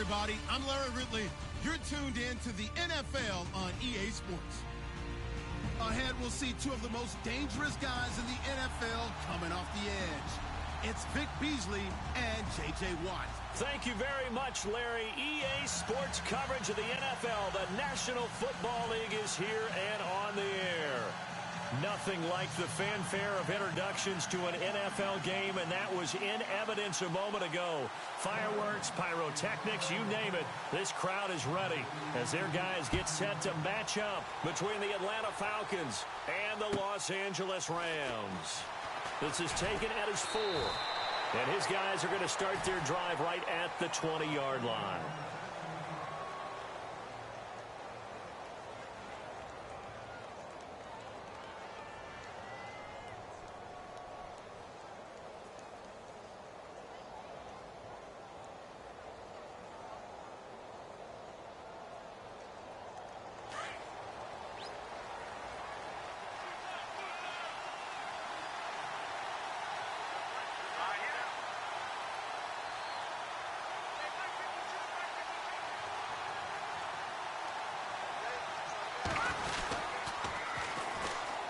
everybody. I'm Larry Ridley. You're tuned in to the NFL on EA Sports. Ahead, we'll see two of the most dangerous guys in the NFL coming off the edge. It's Vic Beasley and J.J. Watt. Thank you very much, Larry. EA Sports coverage of the NFL. The National Football League is here and on the air. Nothing like the fanfare of introductions to an NFL game, and that was in evidence a moment ago. Fireworks, pyrotechnics, you name it. This crowd is ready as their guys get set to match up between the Atlanta Falcons and the Los Angeles Rams. This is taken at his 4, and his guys are going to start their drive right at the 20-yard line.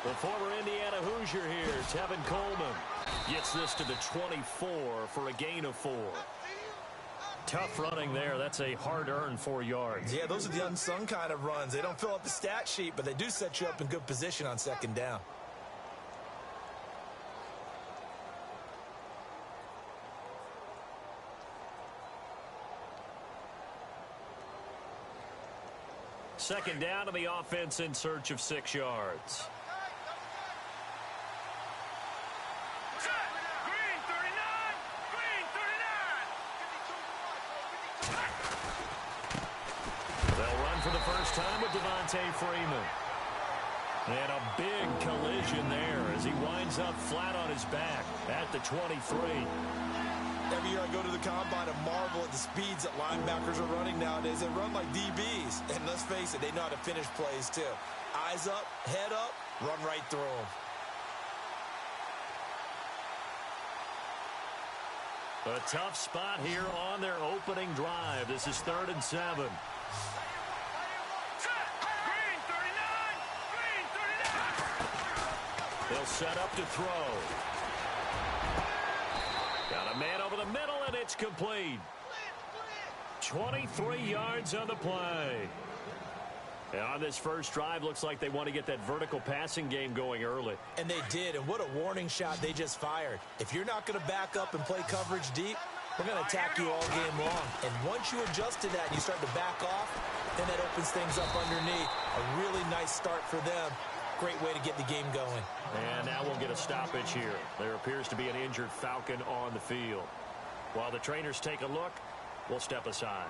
The former Indiana Hoosier here, Tevin Coleman, gets this to the 24 for a gain of 4. Tough running there. That's a hard-earned 4 yards. Yeah, those are the unsung kind of runs. They don't fill up the stat sheet, but they do set you up in good position on second down. Second down to the offense in search of 6 yards. For the first time with Devontae Freeman. And a big collision there as he winds up flat on his back at the 23. Every year I go to the combine and marvel at the speeds that linebackers are running nowadays. They run like DBs. And let's face it, they know how to finish plays too. Eyes up, head up, run right through them. A tough spot here on their opening drive. This is 3rd and 7. They'll set up to throw. Got a man over the middle, and it's complete. 23 yards on the play. And on this first drive, looks like they want to get that vertical passing game going early. And they did, and what a warning shot they just fired. If you're not going to back up and play coverage deep, we're going to attack you all game long. And once you adjust to that and you start to back off, then that opens things up underneath. A really nice start for them. Great way to get the game going. And now we'll get a stoppage here. There appears to be an injured Falcon on the field. While the trainers take a look, we'll step aside.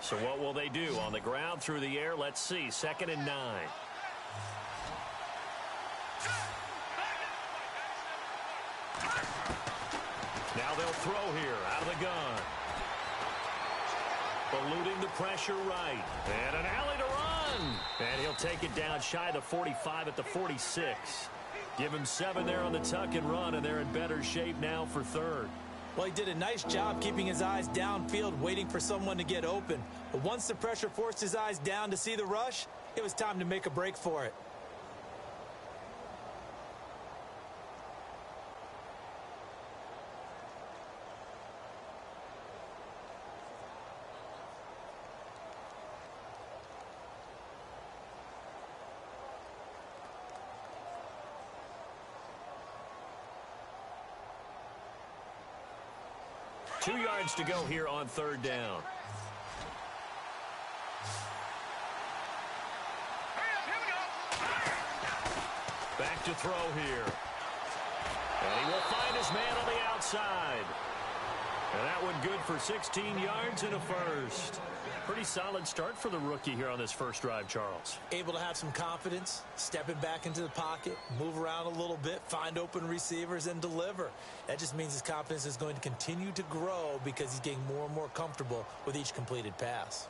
So what will they do? On the ground, through the air, let's see. 2nd and 9. Now they'll throw here out of the gun. Eluding the pressure right. And an alley to run. And he'll take it down shy of the 45 at the 46. Give him 7 there on the tuck and run, and they're in better shape now for 3rd. Well, he did a nice job keeping his eyes downfield, waiting for someone to get open. But once the pressure forced his eyes down to see the rush, it was time to make a break for it. Two yards to go here on 3rd down. Back to throw here. And he will find his man on the outside. And that one good for 16 yards and a first. Pretty solid start for the rookie here on this first drive, Charles. Able to have some confidence, stepping back into the pocket, move around a little bit, find open receivers, and deliver. That just means his confidence is going to continue to grow because he's getting more and more comfortable with each completed pass.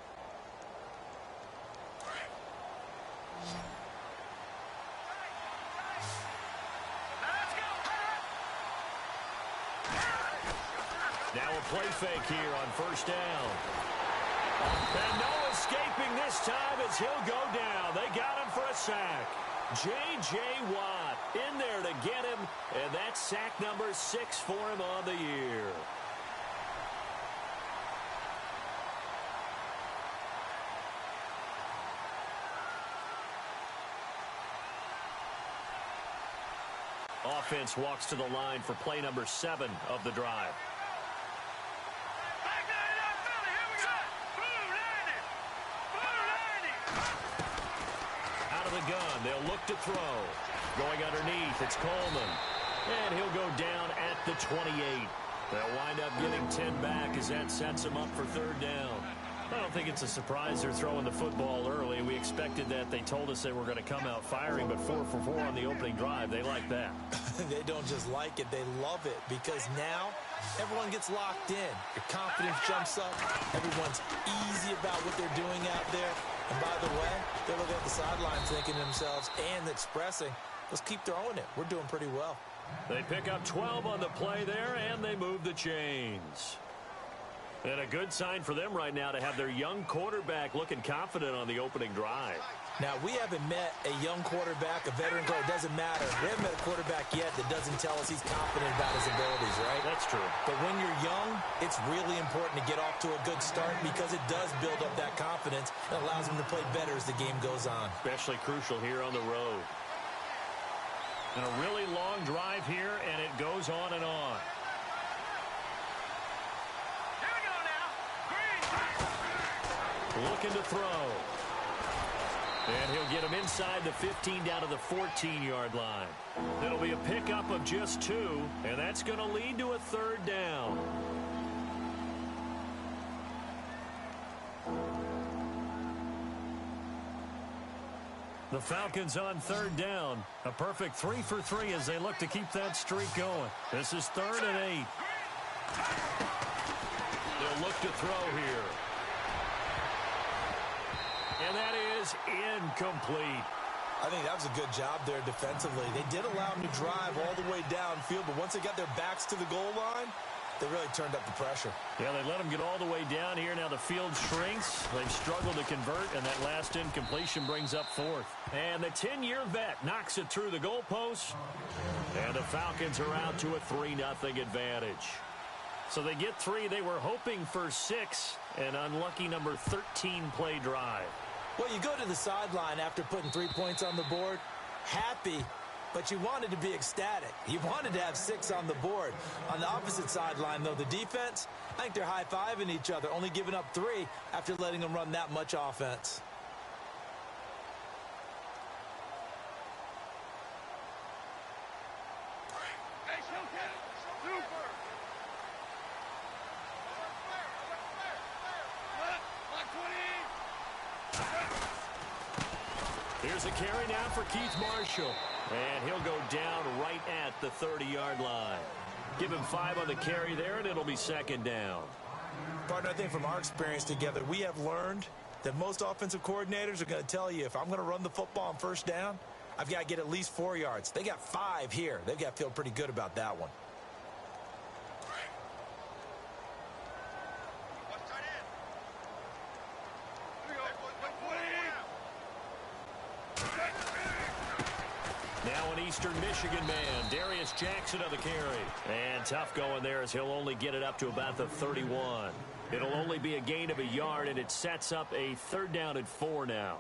Now a play fake here on first down. And no escaping this time as he'll go down. They got him for a sack. J.J. Watt in there to get him, and that's sack number 6 for him on the year. Offense walks to the line for play number 7 of the drive. Out of the gun, they'll look to throw. Going underneath, it's Coleman. And he'll go down at the 28. They'll wind up getting 10 back as that sets them up for third down. I don't think it's a surprise they're throwing the football early. We expected that. They told us they were going to come out firing, but 4 for 4 on the opening drive. They like that. They don't just like it, they love it, because now everyone gets locked in. Your confidence jumps up. Everyone's easy about what they're doing out there. And by the way, they're looking at the sidelines thinking to themselves and expressing, let's keep throwing it. We're doing pretty well. They pick up 12 on the play there, and they move the chains. And a good sign for them right now to have their young quarterback looking confident on the opening drive. Now, we haven't met a young quarterback, a veteran quarterback. It doesn't matter. We haven't met a quarterback yet that doesn't tell us he's confident about his abilities, right? That's true. But when you're young, it's really important to get off to a good start because it does build up that confidence and allows him to play better as the game goes on. Especially crucial here on the road. And a really long drive here, and it goes on and on. Looking to throw. And he'll get him inside the 15 down to the 14-yard line. It'll be a pickup of just 2, and that's going to lead to a third down. The Falcons on third down. A perfect 3 for 3 as they look to keep that streak going. This is 3rd and 8. They'll look to throw here. And that is incomplete. I think that was a good job there defensively. They did allow him to drive all the way downfield, but once they got their backs to the goal line, they really turned up the pressure. Yeah, they let them get all the way down here. Now the field shrinks. They've struggled to convert, and that last incompletion brings up 4th. And the 10-year vet knocks it through the goalpost. And the Falcons are out to a 3-0 advantage. So they get 3. They were hoping for 6. An unlucky number 13 play drive. Well, you go to the sideline after putting 3 points on the board, happy, but you wanted to be ecstatic. You wanted to have 6 on the board. On the opposite sideline, though, the defense, I think they're high-fiving each other, only giving up 3 after letting them run that much offense. Here's a carry now for Keith Marshall. And he'll go down right at the 30-yard line. Give him 5 on the carry there, and it'll be 2nd down. Partner, I think from our experience together, we have learned that most offensive coordinators are going to tell you, if I'm going to run the football on first down, I've got to get at least 4 yards. They got 5 here. They've got to feel pretty good about that one. Now an Eastern Michigan man, Darius Jackson on the carry. And tough going there as he'll only get it up to about the 31. It'll only be a gain of a yard, and it sets up a 3rd down and 4 now.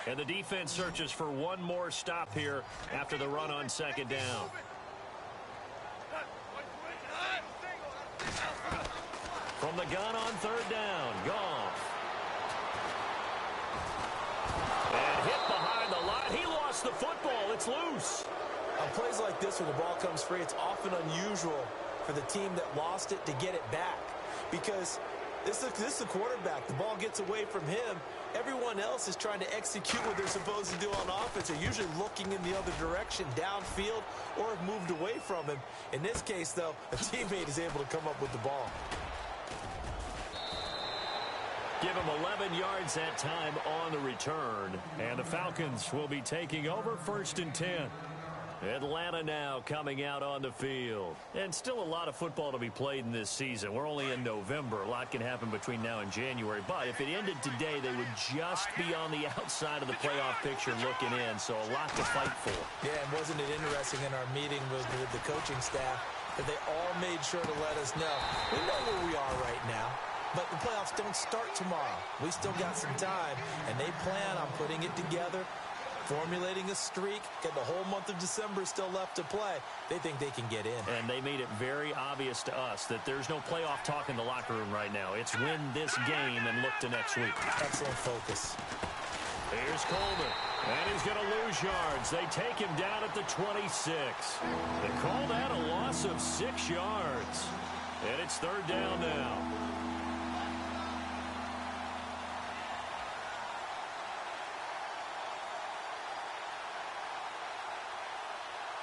And the defense searches for one more stop here after the run on 2nd down. From the gun on third down, Goff. And hit behind the line. He lost the football. It's loose. On plays like this where the ball comes free, it's often unusual for the team that lost it to get it back. Because this is the quarterback. The ball gets away from him. Everyone else is trying to execute what they're supposed to do on offense. They're usually looking in the other direction, downfield, or have moved away from him. In this case, though, a teammate is able to come up with the ball. Give him 11 yards that time on the return. And the Falcons will be taking over 1st and 10. Atlanta now coming out on the field. And still a lot of football to be played in this season. We're only in November. A lot can happen between now and January. But if it ended today, they would just be on the outside of the playoff picture looking in. So a lot to fight for. Yeah, and wasn't it interesting in our meeting with the coaching staff that they all made sure to let us know. We know where we are right now. But the playoffs don't start tomorrow. We still got some time, and they plan on putting it together, formulating a streak, get the whole month of December still left to play. They think they can get in. And they made it very obvious to us that there's no playoff talk in the locker room right now. It's win this game and look to next week. Excellent focus. Here's Coleman, and he's going to lose yards. They take him down at the 26. They call that a loss of 6 yards. And it's 3rd down now.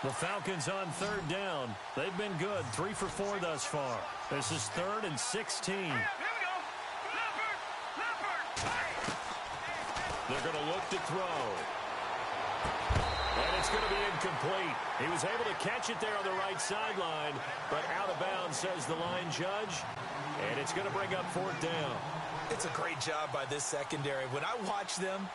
The Falcons on 3rd down. They've been good, 3 for 4 thus far. This is 3rd and 16. They're going to look to throw. And it's going to be incomplete. He was able to catch it there on the right sideline, but out of bounds, says the line judge. And it's going to bring up 4th down. It's a great job by this secondary. When I watch them,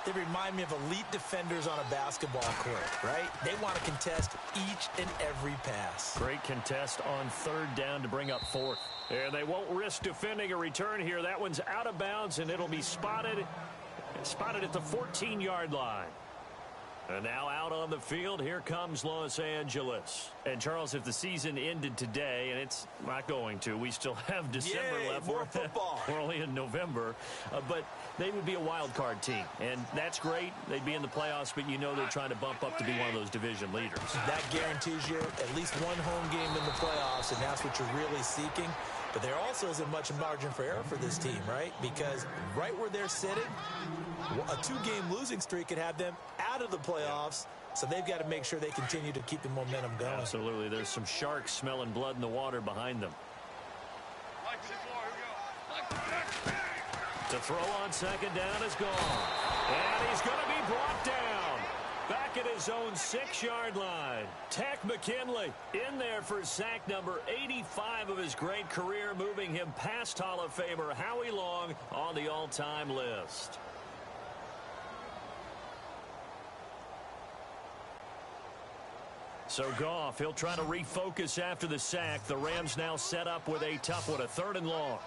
they remind me of elite defenders on a basketball court, right? They want to contest each and every pass. Great contest on 3rd down to bring up 4th. And they won't risk defending a return here. That one's out of bounds, and it'll be spotted at the 14-yard line. And now out on the field, here comes Los Angeles. And, Charles, if the season ended today, and it's not going to, we still have December left. More football. We're only in November. But they would be a wild card team. And that's great. They'd be in the playoffs, but you know they're trying to bump up to be one of those division leaders. That guarantees you at least one home game in the playoffs, and that's what you're really seeking. But there also isn't much margin for error for this team, right? Because right where they're sitting, a 2-game losing streak could have them out of the playoffs. So they've got to make sure they continue to keep the momentum going. Absolutely. There's some sharks smelling blood in the water behind them. To throw on 2nd down is gone. And he's going to be brought down. Back at his own 6-yard line. Takk McKinley in there for sack number 85 of his great career, moving him past Hall of Famer Howie Long on the all-time list. So Goff, he'll try to refocus after the sack. The Rams now set up with a tough one, a 3rd and long.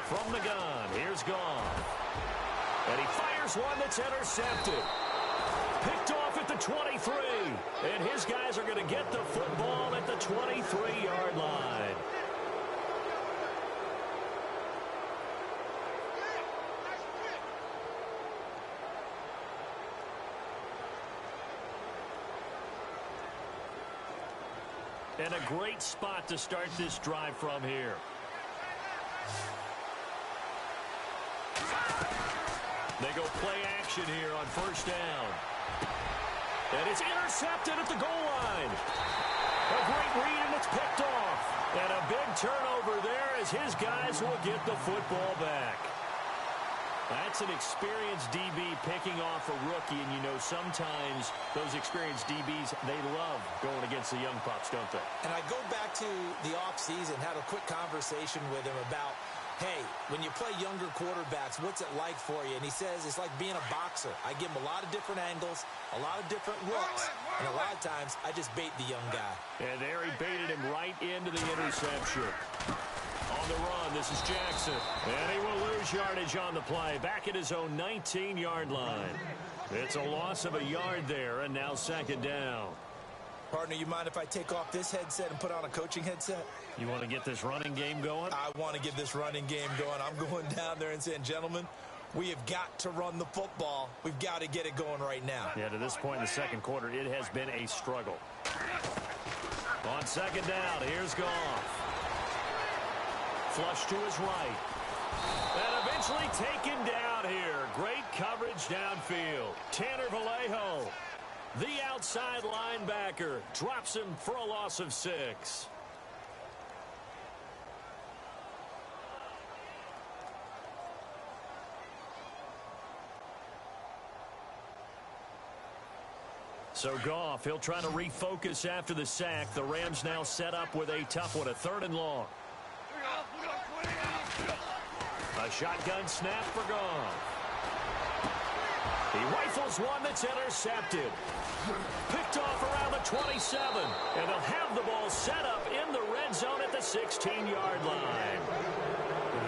From the gun, here's Goff. And he fires one that's intercepted. Picked off at the 23. And his guys are going to get the football at the 23-yard line. And a great spot to start this drive from here. They go play action here on 1st down. And it's intercepted at the goal line. A great read, and it's picked off. And a big turnover there as his guys will get the football back. That's an experienced DB picking off a rookie, and you know sometimes those experienced DBs, they love going against the young pups, don't they? And I go back to the offseason, had a quick conversation with him about, hey, when you play younger quarterbacks, what's it like for you? And he says it's like being a boxer. I give him a lot of different angles, a lot of different looks, and a lot of times I just bait the young guy. And there he baited him right into the interception. On the run, this is Jackson. And he will lose yardage on the play. Back at his own 19-yard line. It's a loss of a yard there, and now 2nd down. Partner, you mind if I take off this headset and put on a coaching headset? You want to get this running game going? I want to get this running game going. I'm going down there and saying, gentlemen, we have got to run the football. We've got to get it going right now. Yeah, to this point in the second quarter, it has been a struggle. On second down, here's Goff. Flush to his right. And eventually taken down here. Great coverage downfield. Tanner Vallejo, the outside linebacker, drops him for a loss of 6. So Goff, he'll try to refocus after the sack. The Rams now set up with a tough one, a 3rd and long. A shotgun snap for Goff. He rifles one that's intercepted. Picked off around the 27. And they'll have the ball set up in the red zone at the 16-yard line.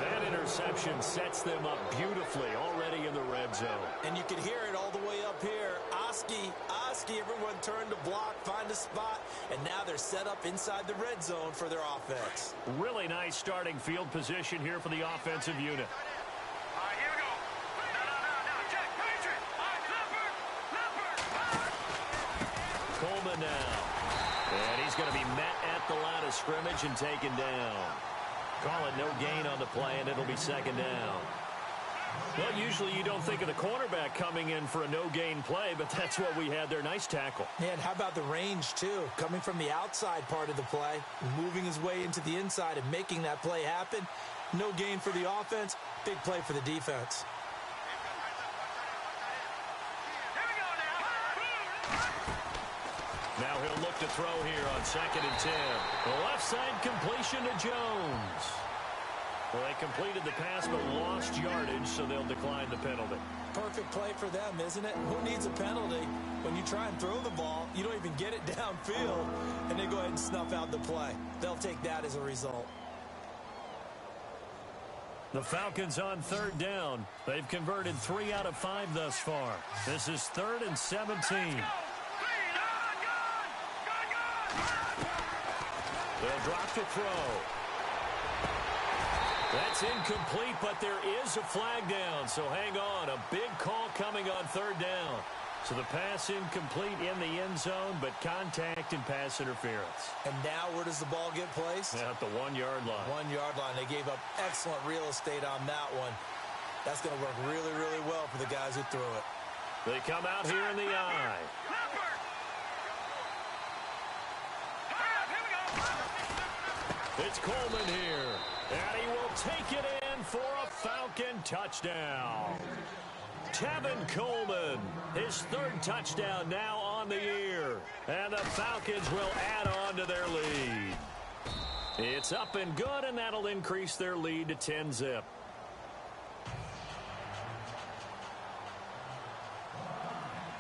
That interception sets them up beautifully already in the red zone. And you can hear it all the way up here. Oski, everyone turned to block, find a spot, and now they're set up inside the red zone for their offense. Really nice starting field position here for the offensive unit. All right, here we go. No, check. Patriot. Leopard. Coleman now. And he's going to be met at the line of scrimmage and taken down. Call it no gain on the play, and it'll be 2nd down. Well, usually you don't think of the cornerback coming in for a no-gain play, but that's what we had there. Nice tackle. Man, how about the range, too? Coming from the outside part of the play, moving his way into the inside and making that play happen. No gain for the offense, big play for the defense. Now he'll look to throw here on 2nd and 10. The left side completion to Jones. Well, they completed the pass but lost yardage, so they'll decline the penalty. Perfect play for them, isn't it? Who needs a penalty? When you try and throw the ball, you don't even get it downfield, and they go ahead and snuff out the play. They'll take that as a result. The Falcons on 3rd down. They've converted 3 out of 5 thus far. This is 3rd and 17. They'll drop to throw. That's incomplete, but there is a flag down, so hang on. A big call coming on 3rd down. So the pass incomplete in the end zone, but contact and pass interference. And now where does the ball get placed? At the 1-yard line. 1-yard line. They gave up excellent real estate on that one. That's going to work really, really well for the guys who threw it. They come out here in the eye. It's Coleman here. And he will take it in for a Falcon touchdown. Tevin Coleman, his 3rd touchdown now on the year. And the Falcons will add on to their lead. It's up and good, and that'll increase their lead to 10-zip.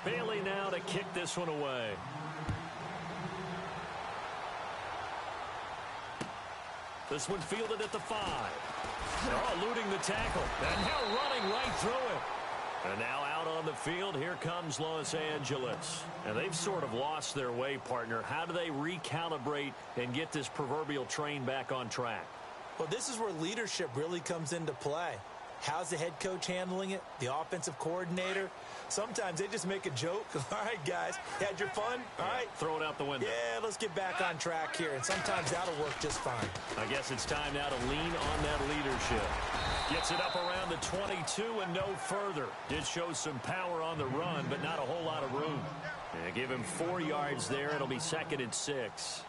Bailey now to kick this one away. This one fielded at the 5. Oh, eluding the tackle. And now running right through it. And now out on the field, here comes Los Angeles. And they've sort of lost their way, partner. How do they recalibrate and get this proverbial train back on track? Well, this is where leadership really comes into play. How's the head coach handling it? The offensive coordinator? Sometimes they just make a joke. All right, guys, you had your fun? All right. Throw it out the window. Yeah, let's get back on track here. And sometimes that'll work just fine. I guess it's time now to lean on that leadership. Gets it up around the 22 and no further. Did show some power on the run, but not a whole lot of room. Yeah, give him 4 yards there. It'll be 2nd and 6.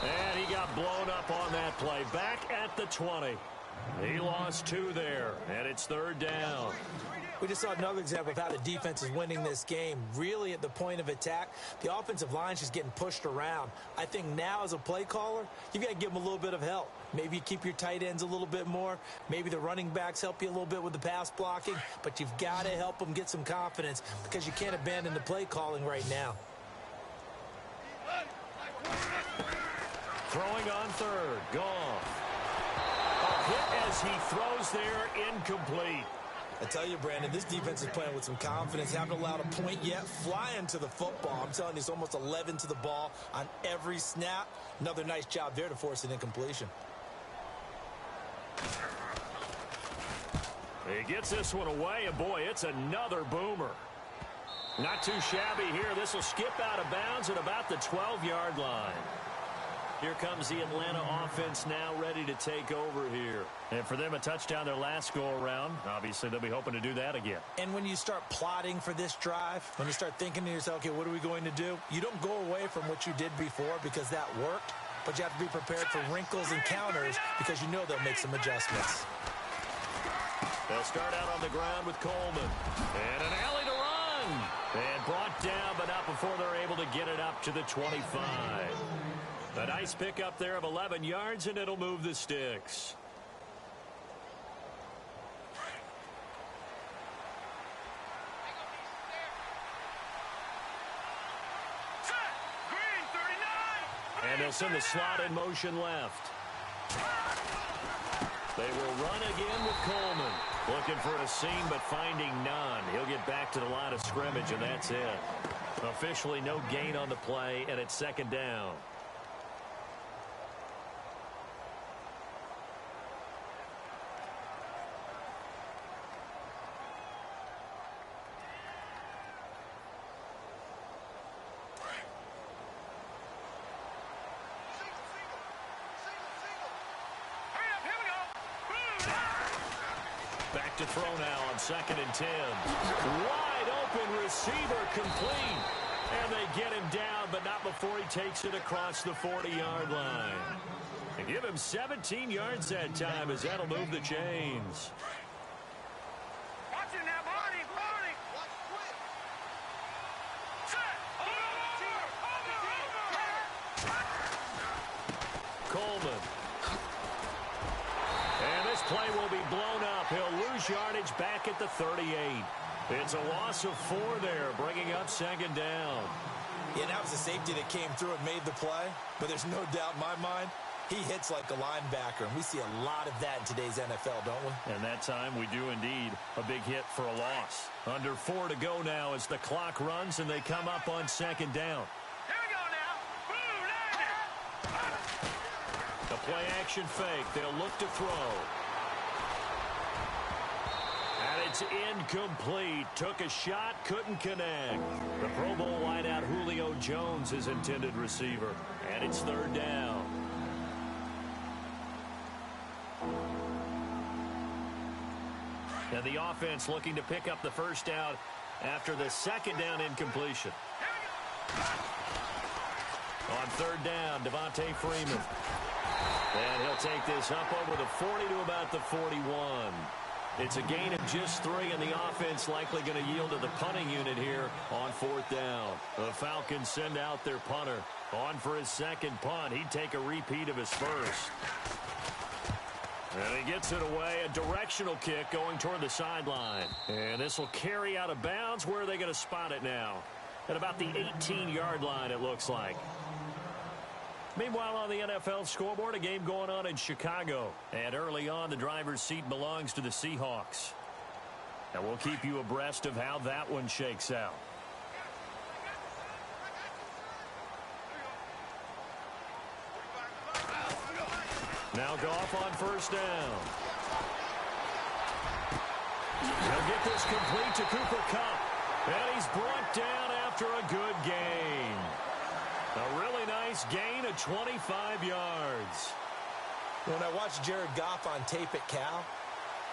And he got blown up on that play. Back at the 20. He lost 2 there, and it's 3rd down. We just saw another example of how the defense is winning this game. Really at the point of attack, the offensive line's just getting pushed around. I think now as a play caller, you've got to give them a little bit of help. Maybe you keep your tight ends a little bit more. Maybe the running backs help you a little bit with the pass blocking. But you've got to help them get some confidence because you can't abandon the play calling right now. Throwing on third. Goff. A hit as he throws there, incomplete. I tell you, Brandon, this defense is playing with some confidence. Haven't allowed a point yet. Flying to the football. I'm telling you, it's almost 11 to the ball on every snap. Another nice job there to force an incompletion. He gets this one away, and boy, it's another boomer. Not too shabby here. This will skip out of bounds at about the 12-yard line. Here comes the Atlanta offense now ready to take over here. And for them, a touchdown their last go-around. Obviously, they'll be hoping to do that again. And when you start plotting for this drive, when you start thinking to yourself, okay, what are we going to do? You don't go away from what you did before because that worked, but you have to be prepared for wrinkles and counters because you know they'll make some adjustments. They'll start out on the ground with Coleman. And an alley to run. And brought down, but not before they're able to get it up to the 25. A nice pickup there of 11 yards, and it'll move the sticks. And they'll send the slot in motion left. They will run again with Coleman. Looking for a seam, but finding none. He'll get back to the line of scrimmage, and that's it. Officially no gain on the play, and it's second down. Back to throw now on 2nd and 10. Wide open receiver complete. And they get him down, but not before he takes it across the 40-yard line. They give him 17 yards that time as that'll move the chains. Watch it now, Barney. Watch quick. Set. Over. Coleman. And this play will be blown up. He'll lose yardage back at the 38. It's a loss of 4 there, bringing up second down. Yeah, that was a safety that came through and made the play. But there's no doubt in my mind, he hits like a linebacker. And we see a lot of that in today's NFL, don't we? And that time we do indeed. A big hit for a loss. Under 4 to go now as the clock runs and they come up on second down. Here we go now. Boom, landed. The play action fake. They'll look to throw. And it's incomplete. Took a shot, couldn't connect. The Pro Bowl wideout Julio Jones is intended receiver. And it's third down. And the offense looking to pick up the first down after the second down incompletion. On third down, Devontae Freeman. And he'll take this up over the 40 to about the 41. It's a gain of just 3, and the offense likely going to yield to the punting unit here on 4th down. The Falcons send out their punter. On for his second punt. He'd take a repeat of his first. And he gets it away. A directional kick going toward the sideline. And this will carry out of bounds. Where are they going to spot it now? At about the 18-yard line, it looks like. Meanwhile, on the NFL scoreboard, a game going on in Chicago. And early on, the driver's seat belongs to the Seahawks. And we'll keep you abreast of how that one shakes out. Now Goff on first down. He'll get this complete to Cooper Kupp. And he's brought down after a good gain. A really nice gain of 25 yards. When I watched Jared Goff on tape at Cal,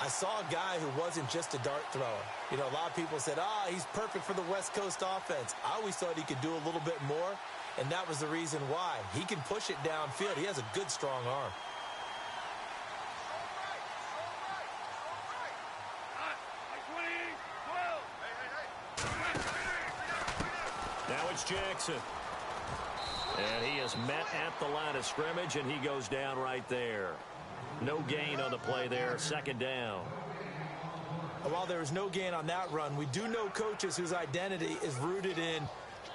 I saw a guy who wasn't just a dart thrower. You know, a lot of people said, he's perfect for the West Coast offense. I always thought he could do a little bit more, and that was the reason why. He can push it downfield. He has a good, strong arm. Now it's Jackson. And he is met at the line of scrimmage, and he goes down right there. No gain on the play there, second down. While there is no gain on that run, we do know coaches whose identity is rooted in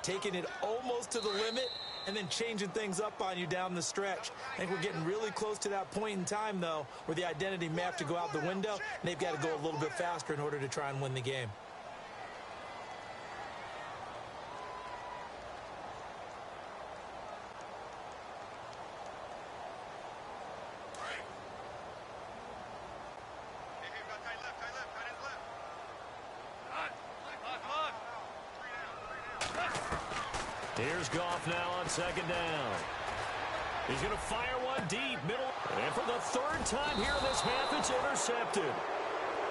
taking it almost to the limit and then changing things up on you down the stretch. I think we're getting really close to that point in time, though, where the identity may have to go out the window, and they've got to go a little bit faster in order to try and win the game. Here's Goff now on second down. He's going to fire one deep, middle. And for the third time here in this half, it's intercepted.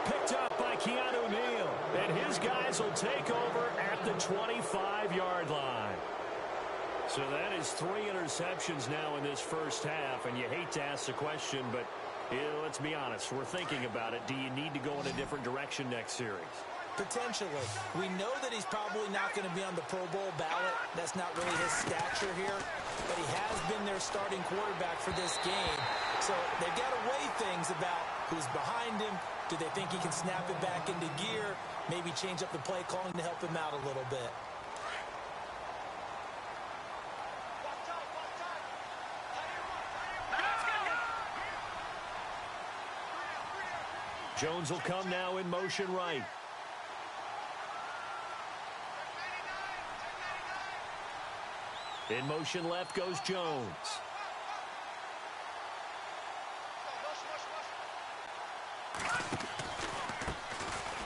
Picked up by Keanu Neal. And his guys will take over at the 25-yard line. So that is 3 interceptions now in this first half. And you hate to ask the question, but let's be honest. We're thinking about it. Do you need to go in a different direction next series? Potentially. We know that he's probably not going to be on the Pro Bowl ballot. That's not really his stature here. But he has been their starting quarterback for this game. So they've got to weigh things about who's behind him. Do they think he can snap it back into gear? Maybe change up the play calling to help him out a little bit. Jones will come now in motion right. In motion left goes Jones.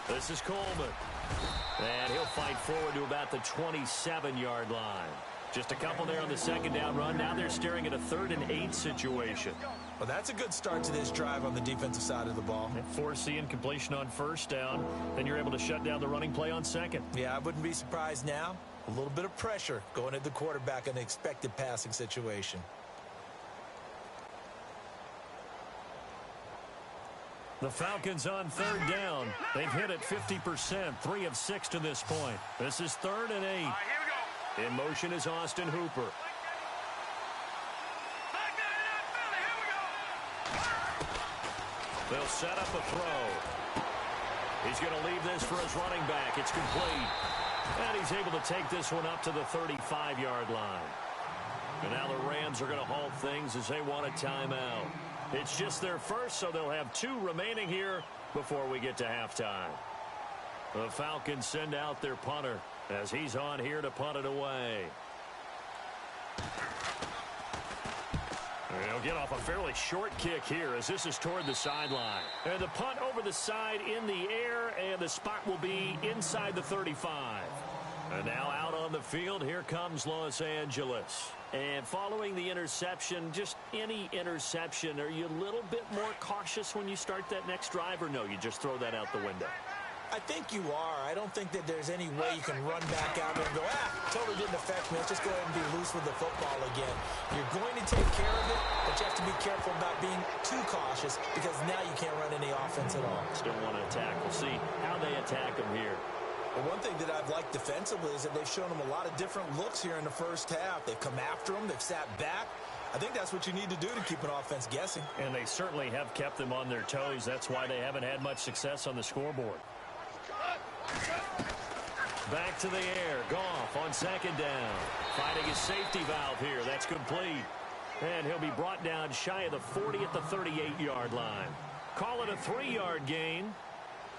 This is Coleman. And he'll fight forward to about the 27-yard line. Just a couple there on the second down run. Now they're staring at a 3rd and 8 situation. Well, that's a good start to this drive on the defensive side of the ball. And forcing completion on first down. Then you're able to shut down the running play on second. Yeah, I wouldn't be surprised now. A little bit of pressure going at the quarterback in an expected passing situation. The Falcons on 3rd down. They've hit it 50%, 3 of 6 to this point. This is 3rd and 8. Here we go. In motion is Austin Hooper. They'll set up a throw. He's going to leave this for his running back. It's complete. And he's able to take this one up to the 35-yard line. And now the Rams are going to halt things as they want a timeout. It's just their first, so they'll have 2 remaining here before we get to halftime. The Falcons send out their punter as he's on here to punt it away. He'll get off a fairly short kick here as this is toward the sideline. And the punt over the side in the air, and the spot will be inside the 35. And now out on the field, here comes Los Angeles. And following the interception, just any interception, are you a little bit more cautious when you start that next drive, or no, you just throw that out the window? I think you are. I don't think that there's any way you can run back out there and go, totally didn't affect me. Let's just go ahead and be loose with the football again. You're going to take care of it, but you have to be careful about being too cautious because now you can't run any offense at all. Still want to attack. We'll see how they attack them here. Well, one thing that I've liked defensively is that they've shown them a lot of different looks here in the first half. They've come after them. They've sat back. I think that's what you need to do to keep an offense guessing. And they certainly have kept them on their toes. That's why they haven't had much success on the scoreboard. Back to the air. Goff on second down. Finding his safety valve here. That's complete. And he'll be brought down shy of the 40 at the 38-yard line. Call it a 3-yard gain.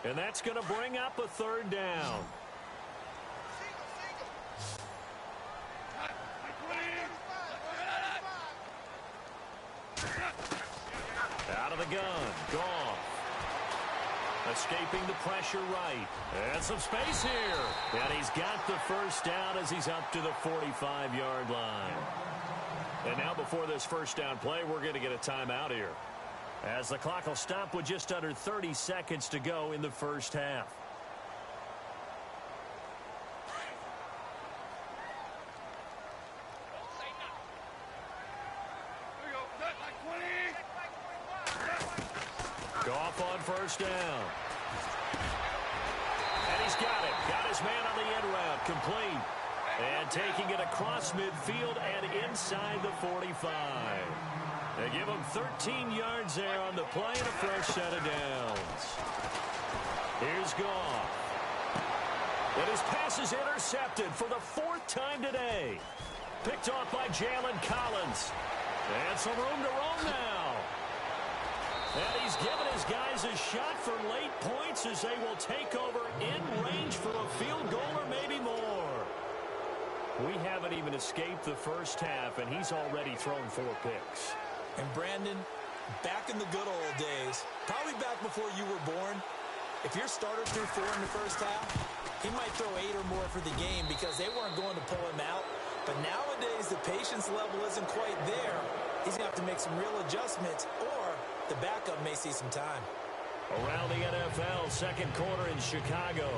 And that's going to bring up a 3rd down. Out of the gun. Goff. Escaping the pressure right. And some space here. And he's got the first down as he's up to the 45-yard line. And now before this first down play, we're going to get a timeout here, as the clock will stop with just under 30 seconds to go in the first half. Goff on first down. And he's got it. Got his man on the end route. Complete. And taking it across midfield and inside the 45. They give him 13 yards there on the play and a fresh set of downs. Here's Goff. And his pass is intercepted for the 4th time today. Picked off by Jalen Collins. And some room to roam now. And he's given his guys a shot for late points as they will take over in range for a field goal or maybe more. We haven't even escaped the first half, and he's already thrown 4 picks. And Brandon, back in the good old days, probably back before you were born, if your starter threw 4 in the first half, he might throw 8 or more for the game because they weren't going to pull him out. But nowadays, the patience level isn't quite there. He's going to have to make some real adjustments, or the backup may see some time. Around the NFL, second quarter in Chicago.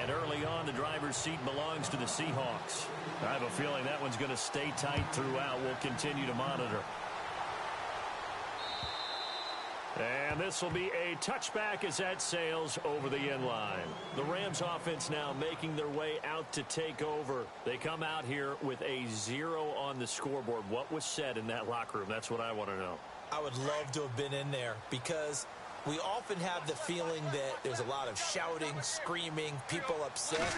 And early on, the driver's seat belongs to the Seahawks. I have a feeling that one's going to stay tight throughout. We'll continue to monitor. And this will be a touchback as that sails over the end line. The Rams offense now making their way out to take over. They come out here with a 0 on the scoreboard. What was said in that locker room? That's what I want to know. I would love to have been in there because we often have the feeling that there's a lot of shouting, screaming, people upset.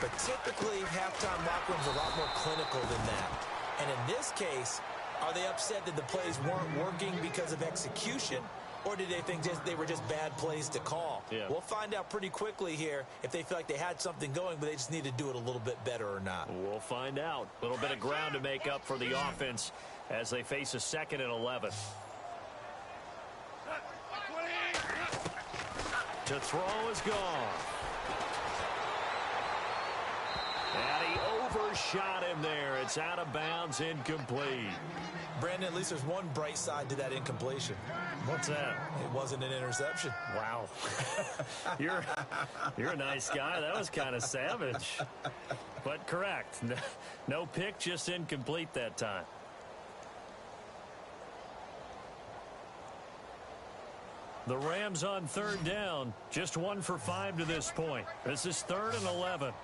But typically, halftime locker rooms are a lot more clinical than that. And in this case, are they upset that the plays weren't working because of execution? Or did they think they were just bad plays to call? Yeah. We'll find out pretty quickly here if they feel like they had something going, but they just need to do it a little bit better or not. We'll find out. A little bit of ground to make up for the offense as they face a 2nd and 11. To throw is gone. And he overshot him there. It's out of bounds, incomplete. Brandon, at least there's one bright side to that incompletion. What's that? It wasn't an interception. Wow. You're a nice guy. That was kind of savage. But correct. No pick, just incomplete that time. The Rams on 3rd down. Just 1 for 5 to this point. This is 3rd and 11.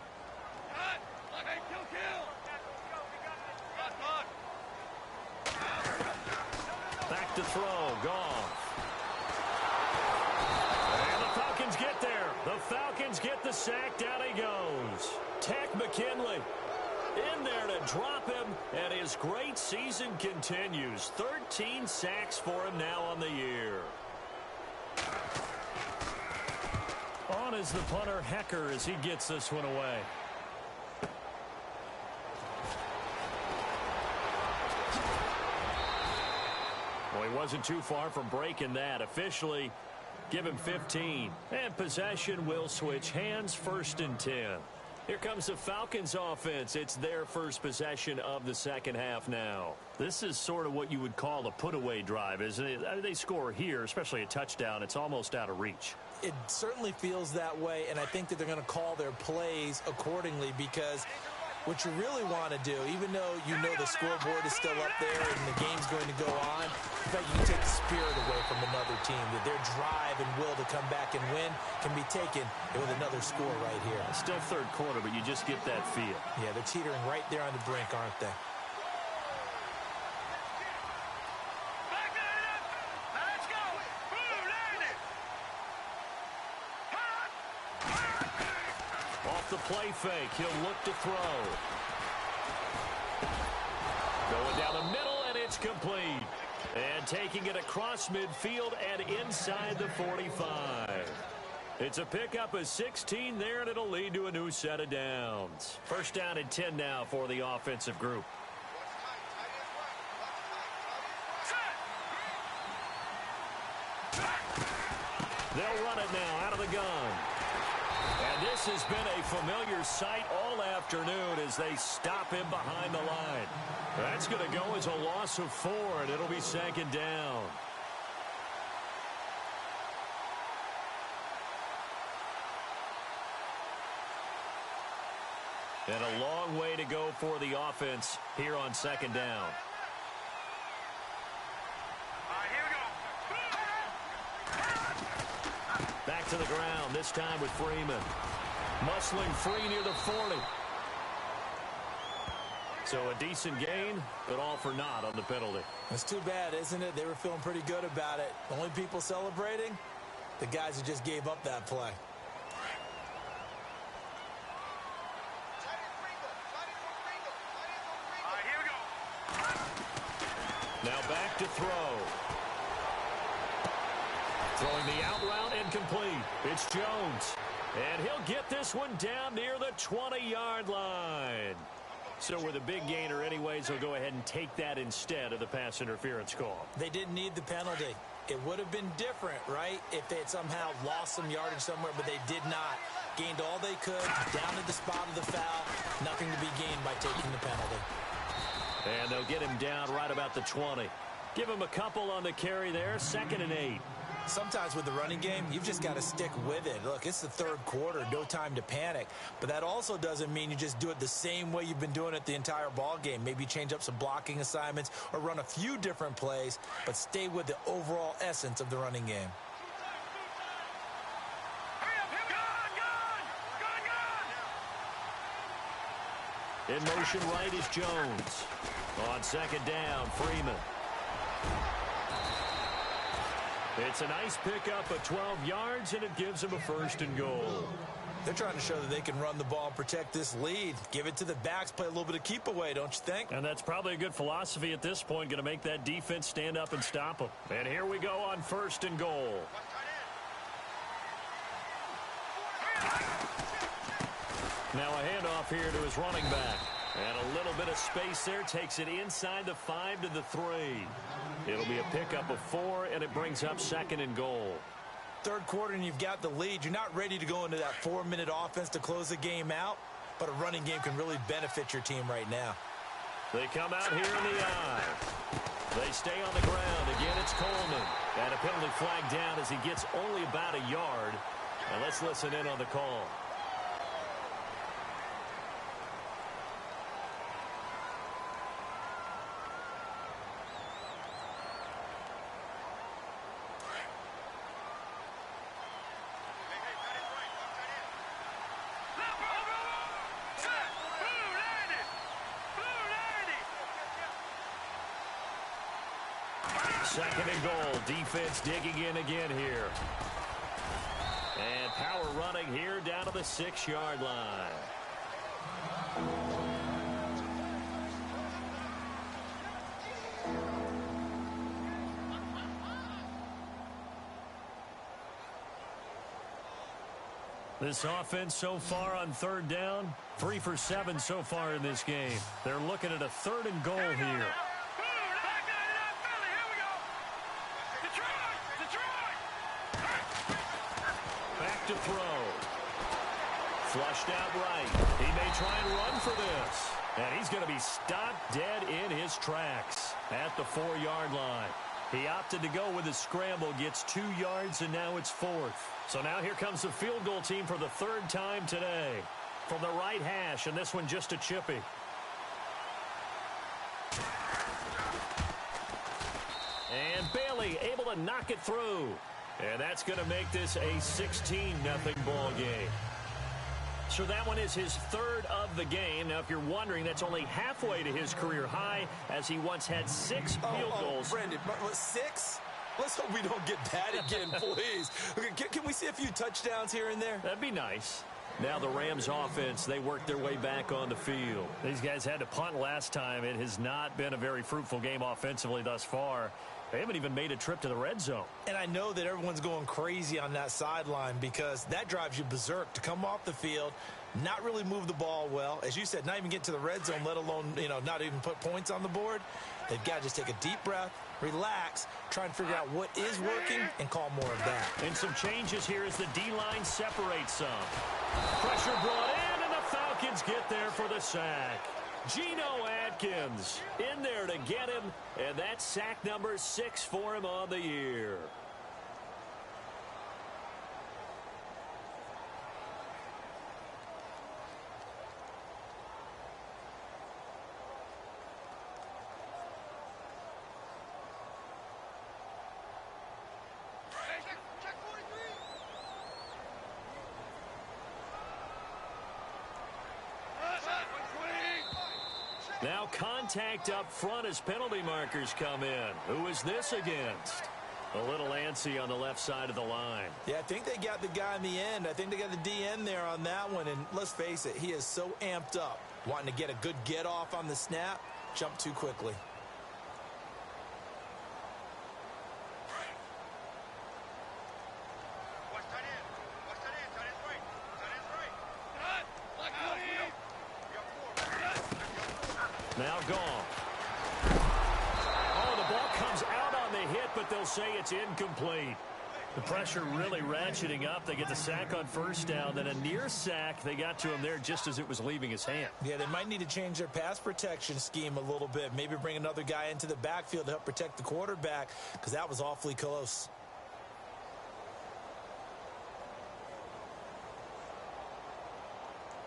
Back to throw. Goff. And the Falcons get there. The Falcons get the sack. Down he goes. Tech McKinley in there to drop him, and his great season continues. 13 sacks for him now on the year. On is the punter, Hecker, as he gets this one away. Well, he wasn't too far from breaking that. Officially, give him 15. And possession will switch hands, 1st and 10. Here comes the Falcons offense. It's their first possession of the second half now. This is sort of what you would call a put-away drive, isn't it? I mean, they score here, especially a touchdown. It's almost out of reach. It certainly feels that way, and I think that they're going to call their plays accordingly because what you really want to do, even though you know the scoreboard is still up there and the game's going to go on, in fact, you can take the spirit away from another team, that their drive and will to come back and win can be taken with another score right here. It's still 3rd quarter, but you just get that feel. Yeah, they're teetering right there on the brink, aren't they? The play fake. He'll look to throw. Going down the middle, and it's complete. And taking it across midfield and inside the 45. It's a pickup of 16 there, and it'll lead to a new set of downs. 1st down and 10 now for the offensive group. They'll run it now out of the gun. And this has been a familiar sight all afternoon as they stop him behind the line. That's going to go as a loss of 4, and it'll be 2nd down. And a long way to go for the offense here on 2nd down. Back to the ground, this time with Freeman. Muscling free near the 40. So a decent gain, but all for naught on the penalty. It's too bad, isn't it? They were feeling pretty good about it. The only people celebrating, the guys who just gave up that play. Here we go. Now back to throw. Throwing the out route incomplete. It's Jones. And he'll get this one down near the 20-yard line. So with a big gainer anyways, he'll go ahead and take that instead of the pass interference call. They didn't need the penalty. It would have been different, right, if they had somehow lost some yardage somewhere, but they did not. Gained all they could, down to the spot of the foul. Nothing to be gained by taking the penalty. And they'll get him down right about the 20. Give him a couple on the carry there, 2nd and 8. Sometimes with the running game, you've just got to stick with it. Look, it's the third quarter, no time to panic. But that also doesn't mean you just do it the same way you've been doing it the entire ball game. Maybe change up some blocking assignments or run a few different plays, but stay with the overall essence of the running game. In motion right is Jones. On 2nd down, Freeman. It's a nice pickup of 12 yards, and it gives him a 1st and goal. They're trying to show that they can run the ball and protect this lead. Give it to the backs, play a little bit of keep away, don't you think? And that's probably a good philosophy at this point, going to make that defense stand up and stop them. And here we go on 1st and goal. Now a handoff here to his running back. And a little bit of space there, takes it inside the 5 to the 3. It'll be a pickup of 4, and it brings up 2nd and goal. Third quarter, and you've got the lead. You're not ready to go into that 4-minute offense to close the game out, but a running game can really benefit your team right now. They come out here in the eye. They stay on the ground. Again, it's Coleman. And a penalty flag down as he gets only about a yard. And let's listen in on the call. Second and goal. Defense digging in again here. And power running here down to the 6-yard line. This offense so far on 3rd down, 3 for 7 so far in this game. They're looking at a 3rd and goal here. To throw. Flushed out right. He may try and run for this. And he's going to be stopped dead in his tracks at the 4-yard line. He opted to go with his scramble, gets 2 yards, and now it's 4th. So now here comes the field goal team for the 3rd time today. From the right hash, and this one just a chippy. And Bailey able to knock it through. And that's going to make this a 16-0 ball game. So that one is his 3rd of the game. Now, if you're wondering, that's only halfway to his career high, as he once had 6 field goals. Brendan, 6? Let's hope we don't get that again, please. Can we see a few touchdowns here and there? That'd be nice. Now the Rams offense, they work their way back on the field. These guys had to punt last time. It has not been a very fruitful game offensively thus far. They haven't even made a trip to the red zone. And I know that everyone's going crazy on that sideline because that drives you berserk to come off the field, not really move the ball well. As you said, not even get to the red zone, let alone, not even put points on the board. They've got to just take a deep breath, relax, try and figure out what is working, and call more of that. And some changes here as the D-line separates some. Pressure brought in, and the Falcons get there for the sack. Geno Atkins in there to get him, and that's sack number 6 for him on the year. Now contact up front as penalty markers come in. Who is this against? A little antsy on the left side of the line. Yeah, I think they got the guy in the end. I think they got the DN there on that one. And let's face it, he is so amped up, wanting to get a good get off on the snap, jump too quickly. they'll say it's incomplete. The pressure really ratcheting up. They get the sack on first down, then a near sack. They got to him there just as it was leaving his hand. Yeah, they might need to change their pass protection scheme a little bit. Maybe bring another guy into the backfield to help protect the quarterback, because that was awfully close.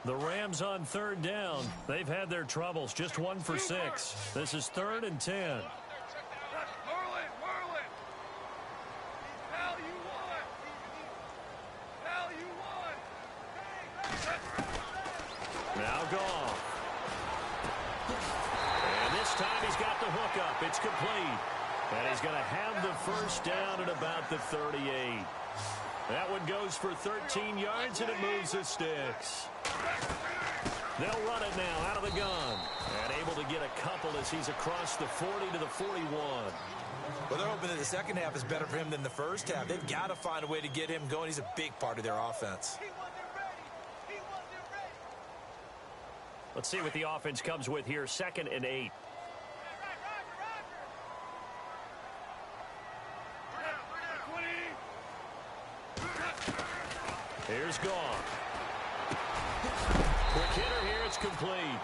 The Rams on third down. They've had their troubles. Just 1 for 6. This is 3rd and 10. Now Goff. And this time he's got the hook up. It's complete. And he's going to have the first down at about the 38. That one goes for 13 yards, and it moves the sticks. They'll run it now out of the gun. And able to get a couple as he's across the 40 to the 41. Well, they're hoping that the second half is better for him than the first half. They've got to find a way to get him going. He's a big part of their offense. Let's see what the offense comes with here. 2nd and 8. Here's Goff. Quick hitter here. It's complete.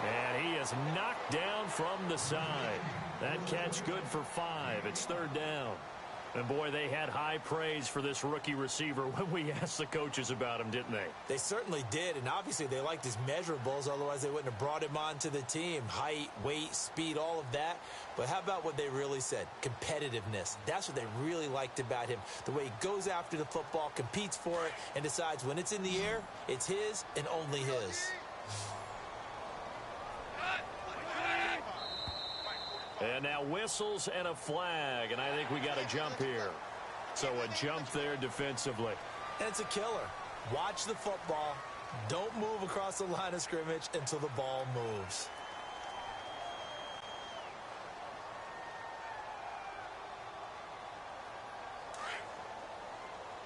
And he is knocked down from the side. That catch good for 5. It's 3rd down. And, boy, they had high praise for this rookie receiver when we asked the coaches about him, didn't they? They certainly did, and obviously they liked his measurables. Otherwise, they wouldn't have brought him onto the team. Height, weight, speed, all of that. But how about what they really said? Competitiveness. That's what they really liked about him. The way he goes after the football, competes for it, and decides when it's in the air, it's his and only his. And now whistles and a flag, and I think we got a jump here. So a jump there defensively. And it's a killer. Watch the football. Don't move across the line of scrimmage until the ball moves.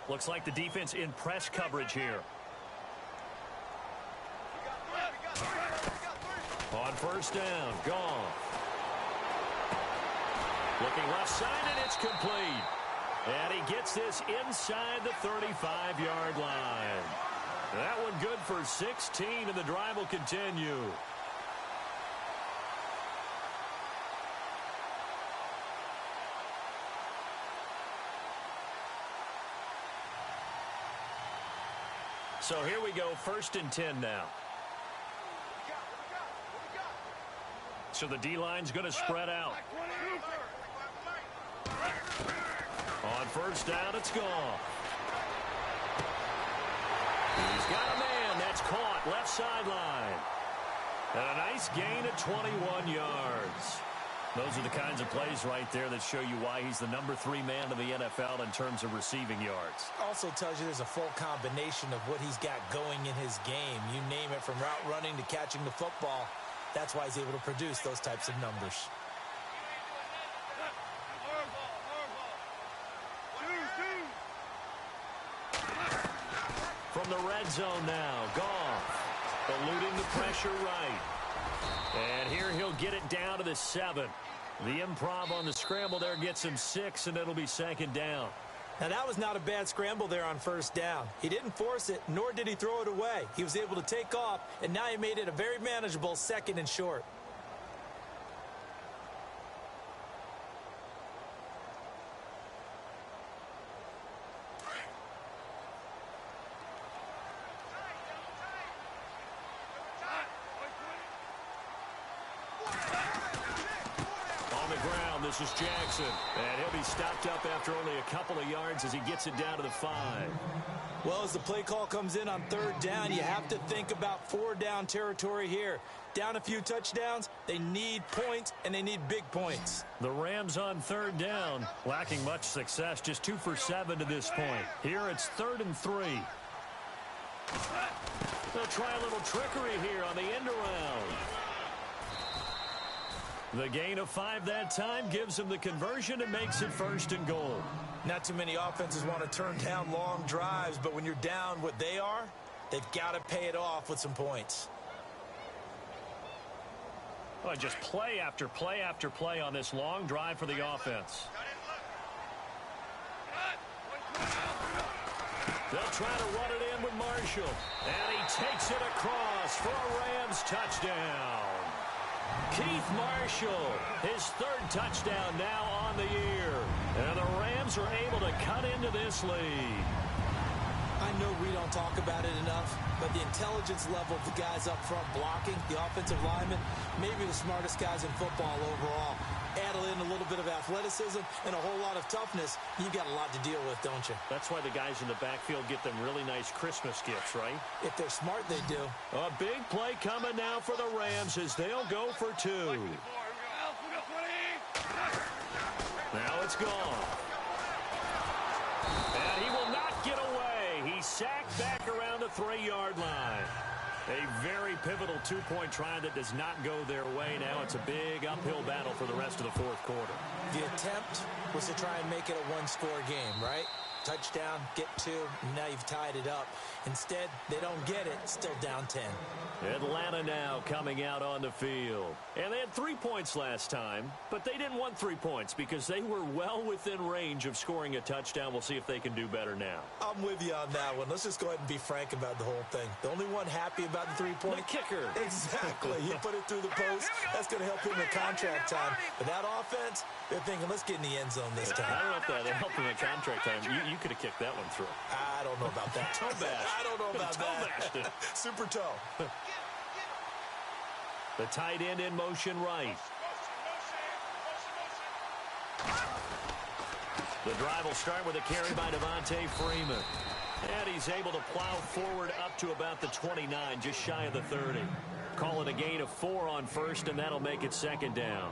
Looks like the defense in press coverage here. On first down, Goff. Looking left side, and it's complete. And he gets this inside the 35-yard line. That one good for 16, and the drive will continue. So here we go, 1st and 10 now. So the D-line's going to spread out. On first down, it's Goff. He's got a man. That's caught. Left sideline. And a nice gain of 21 yards. Those are the kinds of plays right there that show you why he's the number 3 man in the NFL in terms of receiving yards. Also tells you there's a full combination of what he's got going in his game. You name it, from route running to catching the football. That's why he's able to produce those types of numbers. From the red zone now, Goff eluding the pressure right. And here he'll get it down to the 7. The improv on the scramble there gets him 6, and it'll be 2nd down. Now, that was not a bad scramble there on first down. He didn't force it, nor did he throw it away. He was able to take off, and now he made it a very manageable 2nd and short. This is Jackson, and he'll be stopped up after only a couple of yards as he gets it down to the 5. Well, as the play call comes in on 3rd down, you have to think about 4-down territory here. Down a few touchdowns, they need points, and they need big points. The Rams on 3rd down, lacking much success, just 2 for 7 to this point. Here it's 3rd and 3. They'll try a little trickery here on the end around. The gain of 5 that time gives him the conversion and makes it 1st and goal. Not too many offenses want to turn down long drives, but when you're down what they are, they've got to pay it off with some points. Well, just play after play after play on this long drive for the offense. They'll try to run it in with Marshall. And he takes it across for a Rams touchdown. Keith Marshall, his third touchdown now on the year. And the Rams are able to cut into this lead. I know we don't talk about it enough, but the intelligence level of the guys up front blocking, the offensive linemen, maybe the smartest guys in football overall. Add in a little bit of athleticism and a whole lot of toughness, you've got a lot to deal with, don't you? That's why the guys in the backfield get them really nice Christmas gifts, right? If they're smart, they do. A big play coming now for the Rams as they'll go for two. Now it's gone. And he will not get away. He's sacked back around the 3-yard line. A very pivotal two-point try that does not go their way. Now it's a big uphill battle for the rest of the fourth quarter. The attempt was to try and make it a one-score game, right? Touchdown, get two, and now you've tied it up. Instead, they don't get it, still down 10. Atlanta now coming out on the field. And they had 3 points last time, but they didn't want 3 points because they were well within range of scoring a touchdown. We'll see if they can do better now. I'm with you on that one. Let's just go ahead and be frank about the whole thing. The only one happy about the 3-point? The kicker. Exactly. He put it through the post. That's going to help him in contract time. But that offense, they're thinking, let's get in the end zone this time. I don't know if that helped in the contract time. You could have kicked that one through. I don't know about that. Toe bash. I don't know about toe that. bashed it. Super toe. The tight end in motion right. The drive will start with a carry by Devontae Freeman. And he's able to plow forward up to about the 29, just shy of the 30. Call it a gain of 4 on first, and that'll make it second down.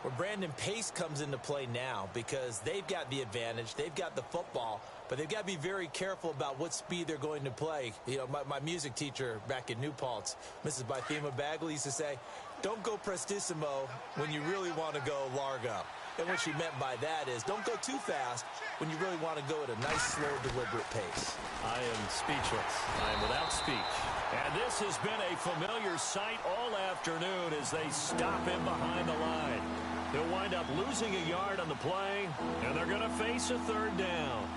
Well, Brandon, pace comes into play now because they've got the advantage. They've got the football, but they've got to be very careful about what speed they're going to play. You know, my music teacher back in New Paltz, Mrs. Bythema Bagley, used to say, don't go prestissimo when you really want to go largo. And what she meant by that is don't go too fast when you really want to go at a nice, slow, deliberate pace. I am speechless. I am without speech. And this has been a familiar sight all afternoon as they stop him behind the line. They'll wind up losing a yard on the play, and they're going to face a third down.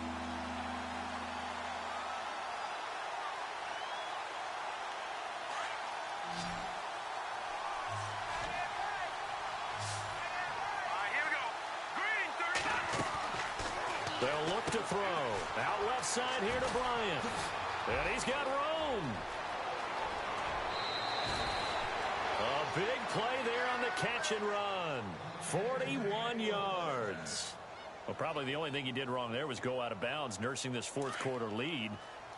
They'll look to throw. Out left side here to Bryant. And he's got room. A big play there on the catch and run. 41 yards. Well, probably the only thing he did wrong there was go out of bounds, nursing this fourth quarter lead.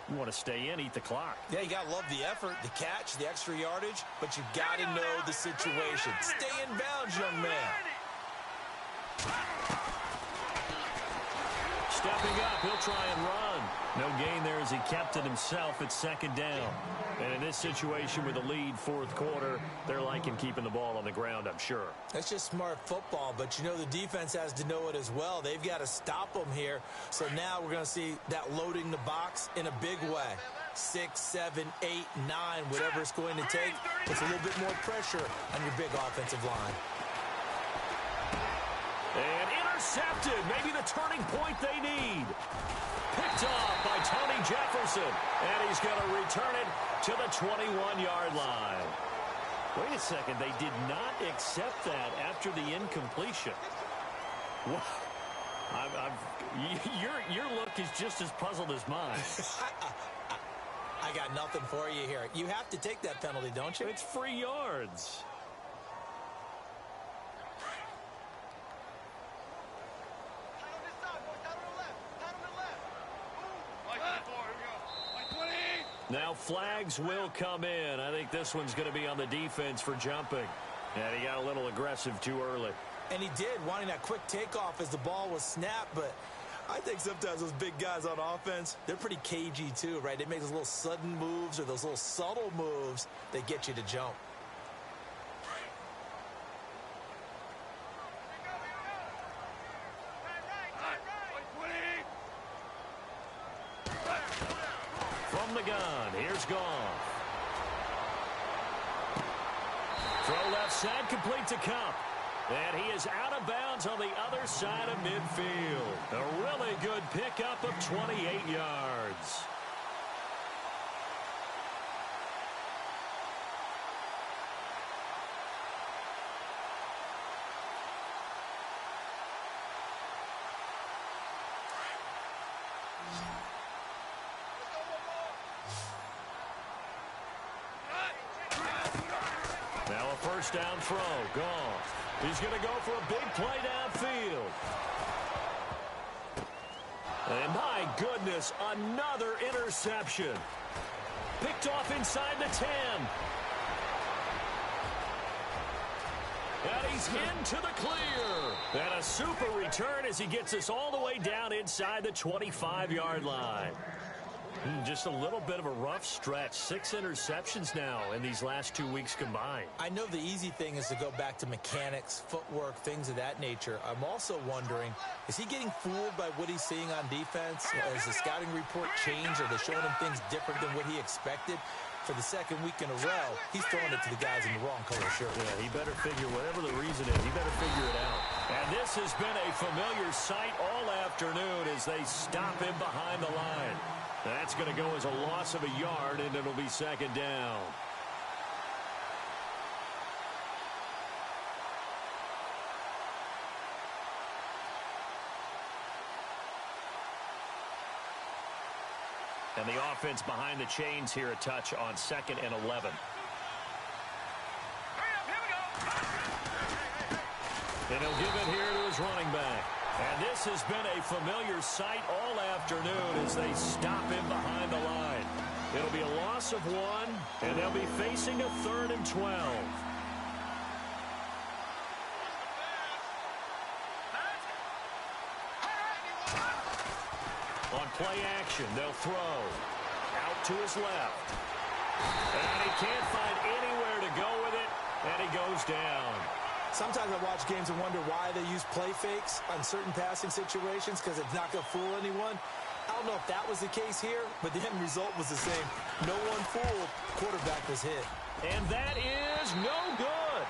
You want to stay in, eat the clock. Yeah, you got to love the effort, the catch, the extra yardage, but you got to know the situation. Stay in bounds, young man. Stepping up, he'll try and run. No gain there as he kept it himself at second down. And in this situation with the lead fourth quarter, they're liking keeping the ball on the ground, I'm sure. That's just smart football, but you know the defense has to know it as well. They've got to stop them here. So now we're going to see that loading the box in a big way. 6, 7, 8, 9, whatever it's going to take. Puts a little bit more pressure on your big offensive line. And intercepted. Maybe the turning point they need. Picked off by Tony Jefferson. And he's going to return it to the 21-yard line. Wait a second. They did not accept that after the incompletion. What? Your look is just as puzzled as mine. I got nothing for you here. You have to take that penalty, don't you? It's free yards. Now flags will come in. I think this one's going to be on the defense for jumping. And he got a little aggressive too early. And he did, wanting that quick takeoff as the ball was snapped. But I think sometimes those big guys on offense, they're pretty cagey too, right? They make those little sudden moves or those little subtle moves that get you to jump. From the gun, here's Goff. Throw left side, complete to Cup. And he is out of bounds on the other side of midfield. A really good pickup of 28 yards. Now a first down throw, gone. He's going to go for a big play downfield. And my goodness, another interception. Picked off inside the 10. And he's into the clear. And a super return as he gets us all the way down inside the 25-yard line. Just a little bit of a rough stretch. 6 interceptions now in these last 2 weeks combined. I know the easy thing is to go back to mechanics, footwork, things of that nature. I'm also wondering, is he getting fooled by what he's seeing on defense? Has the scouting report changed? Are they showing him things different than what he expected? For the second week in a row, he's throwing it to the guys in the wrong color shirt. Yeah, he better figure, whatever the reason is, he better figure it out. And this has been a familiar sight all afternoon as they stop him behind the line. That's going to go as a loss of a yard, and it'll be second down. And the offense behind the chains here, a touch on 2nd and 11. And he'll give it here to his running back. And this has been a familiar sight all afternoon as they stop him behind the line. It'll be a loss of 1, and they'll be facing a 3rd and 12. On play action, they'll throw. Out to his left. And he can't find anywhere to go with it, and he goes down. Sometimes I watch games and wonder why they use play fakes on certain passing situations because it's not going to fool anyone. I don't know if that was the case here, but the end result was the same. No one fooled. Quarterback was hit. And that is no good.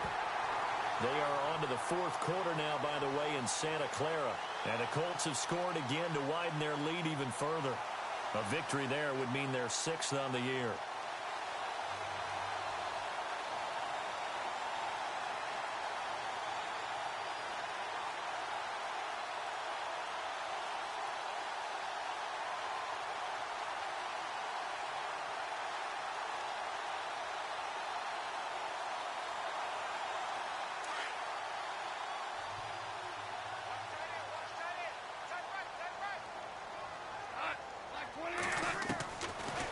They are on to the 4th quarter now, by the way, in Santa Clara. And the Colts have scored again to widen their lead even further. A victory there would mean they're 6th on the year.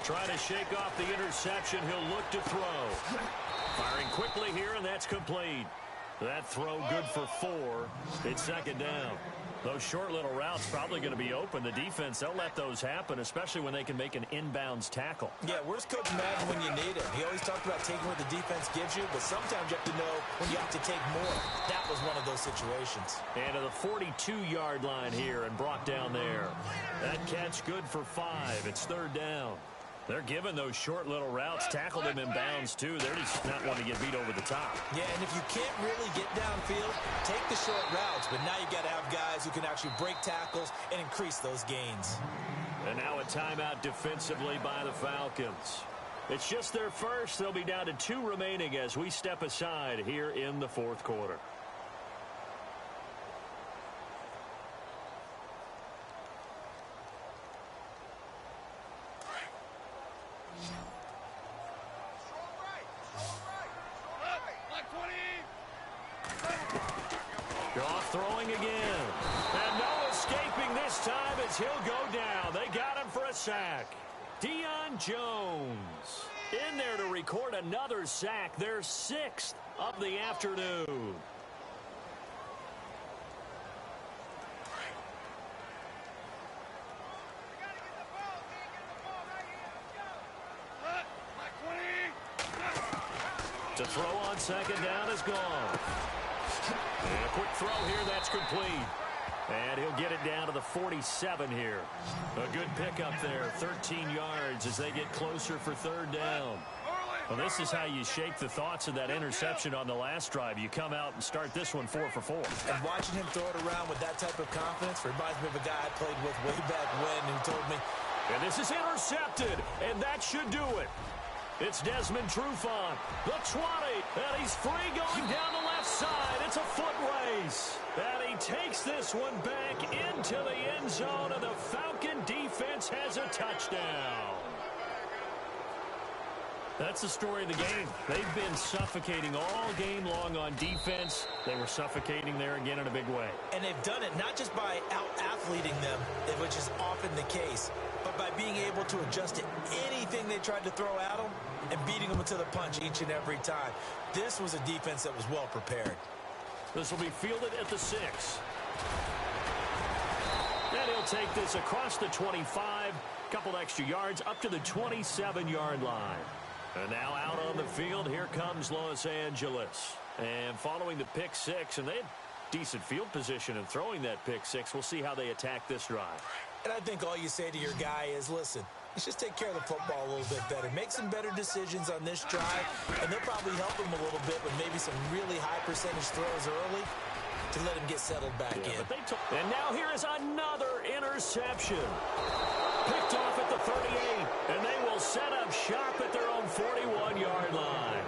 Trying to shake off the interception. He'll look to throw. Firing quickly here, and that's complete. That throw good for 4. It's second down. Those short little routes probably going to be open. The defense, they'll let those happen, especially when they can make an inbounds tackle. Yeah, where's Coach Madden when you need him? He always talked about taking what the defense gives you, but sometimes you have to know when you have to take more. That was one of those situations. And to the 42-yard line here and brought down there. That catch good for 5. It's 3rd down. They're giving those short little routes, tackled them in bounds, too. They're just not wanting to get beat over the top. Yeah, and if you can't really get downfield, take the short routes. But now you got to have guys who can actually break tackles and increase those gains. And now a timeout defensively by the Falcons. It's just their first. They'll be down to 2 remaining as we step aside here in the 4th quarter. Goff throwing again. And no escaping this time as he'll go down. They got him for a sack. Deion Jones in there to record another sack. Their 6th of the afternoon. To throw on second down is gone. And a quick throw here, that's complete. And he'll get it down to the 47 here. A good pickup there, 13 yards as they get closer for 3rd down. Well, this is how you shake the thoughts of that interception on the last drive. You come out and start this one 4 for 4. And watching him throw it around with that type of confidence reminds me of a guy I played with way back when who told me. And this is intercepted, and that should do it. It's Desmond Trufant, the 20, and he's free going down the left side. It's a foot race. And he takes this one back into the end zone, and the Falcon defense has a touchdown. That's the story of the game. They've been suffocating all game long on defense. They were suffocating there again in a big way. And they've done it not just by out-athleting them, which is often the case, but by being able to adjust to anything they tried to throw at them and beating them to the punch each and every time. This was a defense that was well prepared. This will be fielded at the 6. And he'll take this across the 25, couple extra yards up to the 27-yard line. And now out on the field, here comes Los Angeles. And following the pick 6, and they had decent field position in throwing that pick 6. We'll see how they attack this drive. And I think all you say to your guy is, listen, let's just take care of the football a little bit better. Make some better decisions on this drive, and they'll probably help him a little bit with maybe some really high percentage throws early to let him get settled back in. And now here is another interception. Picked off at the 38, and they will set up shop at their own 41-yard line.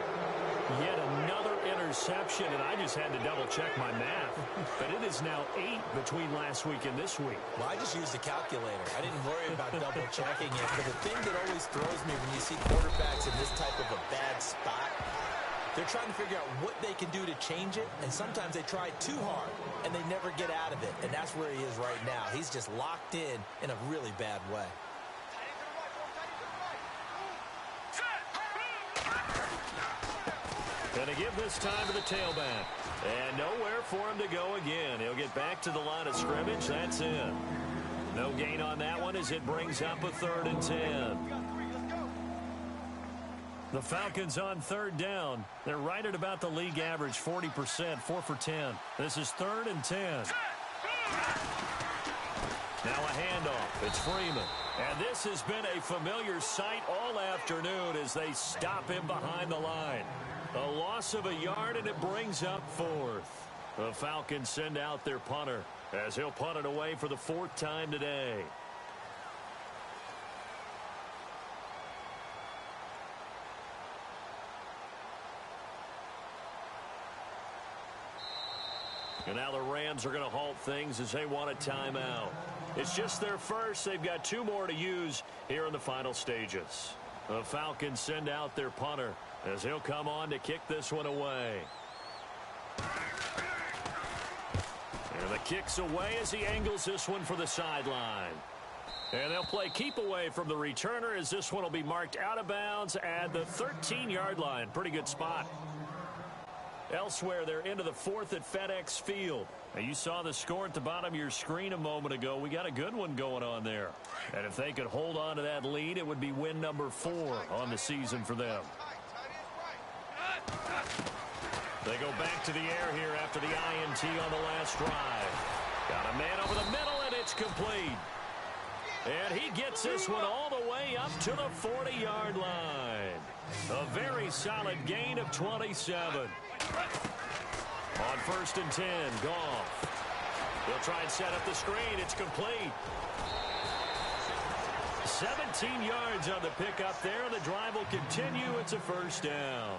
Yet another interception, and I just had to double-check my math. But it is now 8 between last week and this week. Well, I just used a calculator. I didn't worry about double-checking it. But the thing that always throws me when you see quarterbacks in this type of a bad spot, they're trying to figure out what they can do to change it, and sometimes they try too hard, and they never get out of it. And that's where he is right now. He's just locked in a really bad way. Going to give this time to the tailback. And nowhere for him to go again. He'll get back to the line of scrimmage. That's it. No gain on that one as it brings up a 3rd and 10. The Falcons on 3rd down. They're right at about the league average, 40%, 4 for 10. This is 3rd and 10. Now a handoff. It's Freeman. And this has been a familiar sight all afternoon as they stop him behind the line. A loss of a yard, and it brings up 4th. The Falcons send out their punter as he'll punt it away for the 4th time today. And now the Rams are going to halt things as they want a timeout. It's just their first. They've got 2 more to use here in the final stages. The Falcons send out their punter as he'll come on to kick this one away. And the kick's away as he angles this one for the sideline. And they'll play keep away from the returner as this one will be marked out of bounds at the 13-yard line. Pretty good spot. Elsewhere, they're into the 4th at FedEx Field. Now, you saw the score at the bottom of your screen a moment ago. We got a good one going on there. And if they could hold on to that lead, it would be win number 4 on the season for them. They go back to the air here after the INT on the last drive. Got a man over the middle, and it's complete. And he gets this one all the way up to the 40-yard line. A very solid gain of 27. On 1st and 10, Goff. He'll try and set up the screen. It's complete. 17 yards on the pickup there. The drive will continue. It's a 1st down.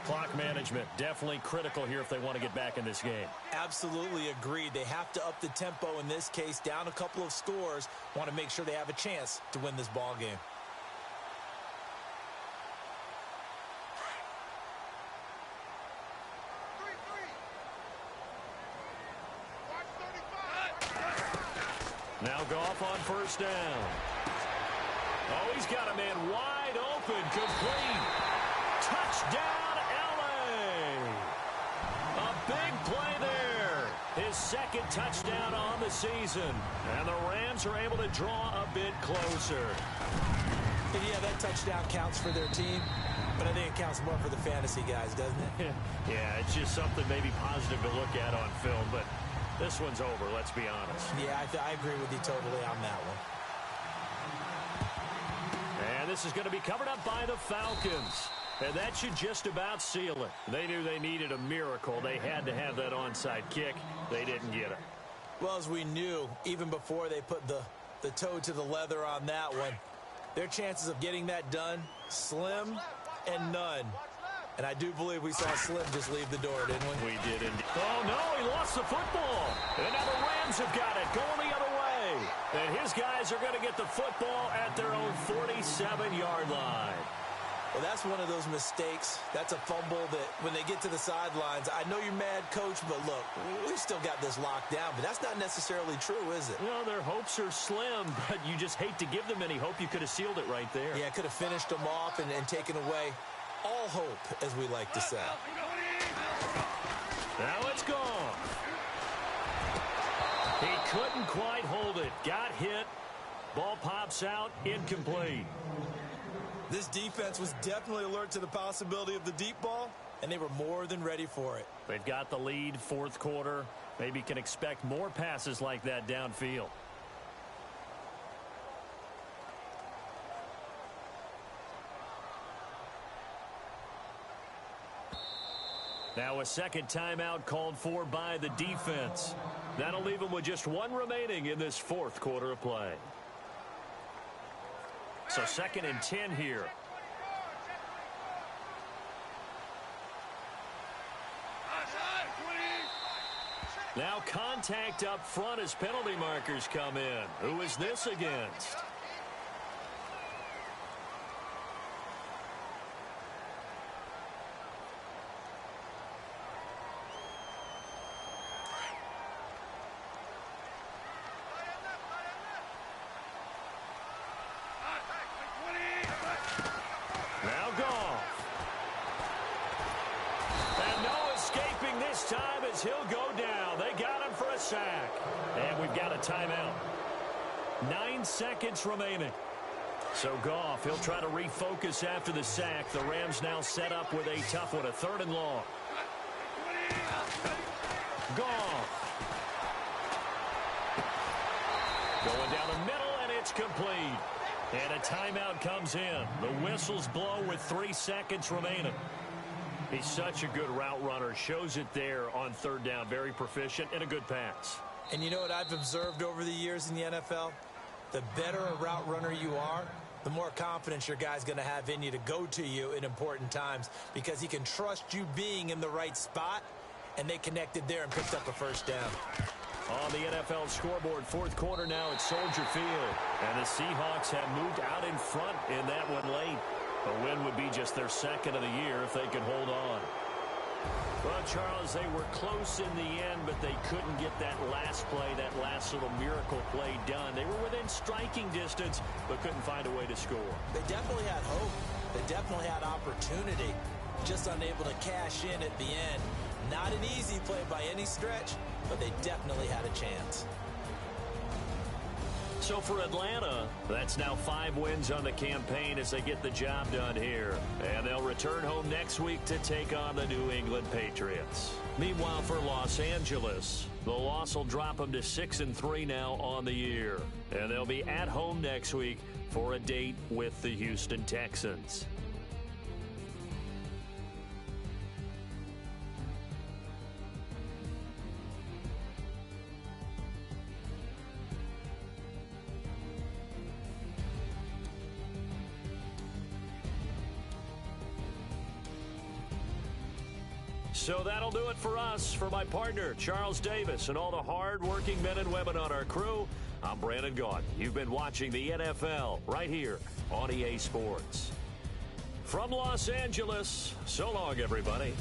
Clock management definitely critical here if they want to get back in this game. Absolutely agreed. They have to up the tempo in this case, down a couple of scores. Want to make sure they have a chance to win this ball game. Now Goff on 1st down. Oh, he's got a man wide open, complete. Touchdown, L.A. A big play there. His 2nd touchdown on the season. And the Rams are able to draw a bit closer. And yeah, that touchdown counts for their team, but I think it counts more for the fantasy guys, doesn't it? Yeah, it's just something maybe positive to look at on film, but this one's over, let's be honest. Yeah, I agree with you totally on that one. And this is going to be covered up by the Falcons. And that should just about seal it. They knew they needed a miracle. They had to have that onside kick. They didn't get it. Well, as we knew, even before they put the toe to the leather on that one, their chances of getting that done, slim and none. And I do believe we saw Slim just leave the door, didn't we? We did indeed. Oh, no, he lost the football. And now the Rams have got it going the other way. And his guys are going to get the football at their own 47-yard line. Well, that's one of those mistakes. That's a fumble that when they get to the sidelines, I know you're mad, Coach, but look, we've still got this locked down. But that's not necessarily true, is it? Well, their hopes are slim, but you just hate to give them any hope. You could have sealed it right there. Yeah, could have finished them off and taken away all hope, as we like to say. Now it's gone. He couldn't quite hold it. Got hit. Ball pops out. Incomplete. This defense was definitely alert to the possibility of the deep ball, and they were more than ready for it. They've got the lead, fourth quarter. Maybe can expect more passes like that downfield. Now a second timeout called for by the defense. That'll leave them with just one remaining in this fourth quarter of play. So 2nd and 10 here. Now contact up front as penalty markers come in. Who is this against? He'll go down. They got him for a sack. And we've got a timeout. 9 seconds remaining. So Goff, he'll try to refocus after the sack. The Rams now set up with a tough one, a 3rd and long. Goff. Going down the middle, and it's complete. And a timeout comes in. The whistles blow with 3 seconds remaining. He's such a good route runner. Shows it there on 3rd down. Very proficient and a good pass. And you know what I've observed over the years in the NFL? The better a route runner you are, the more confidence your guy's going to have in you to go to you in important times because he can trust you being in the right spot, and they connected there and picked up a 1st down. On the NFL scoreboard, 4th quarter now at Soldier Field. And the Seahawks have moved out in front in that one late. A win would be just their 2nd of the year if they could hold on. Well, Charles, they were close in the end, but they couldn't get that last play, that last little miracle play done. They were within striking distance, but couldn't find a way to score. They definitely had hope. They definitely had opportunity, just unable to cash in at the end. Not an easy play by any stretch, but they definitely had a chance. So for Atlanta, that's now 5 wins on the campaign as they get the job done here. And they'll return home next week to take on the New England Patriots. Meanwhile, for Los Angeles, the loss will drop them to 6-3 now on the year. And they'll be at home next week for a date with the Houston Texans. So that'll do it for us. For my partner, Charles Davis, and all the hard-working men and women on our crew, I'm Brandon Gaudin. You've been watching the NFL right here on EA Sports. From Los Angeles, so long, everybody.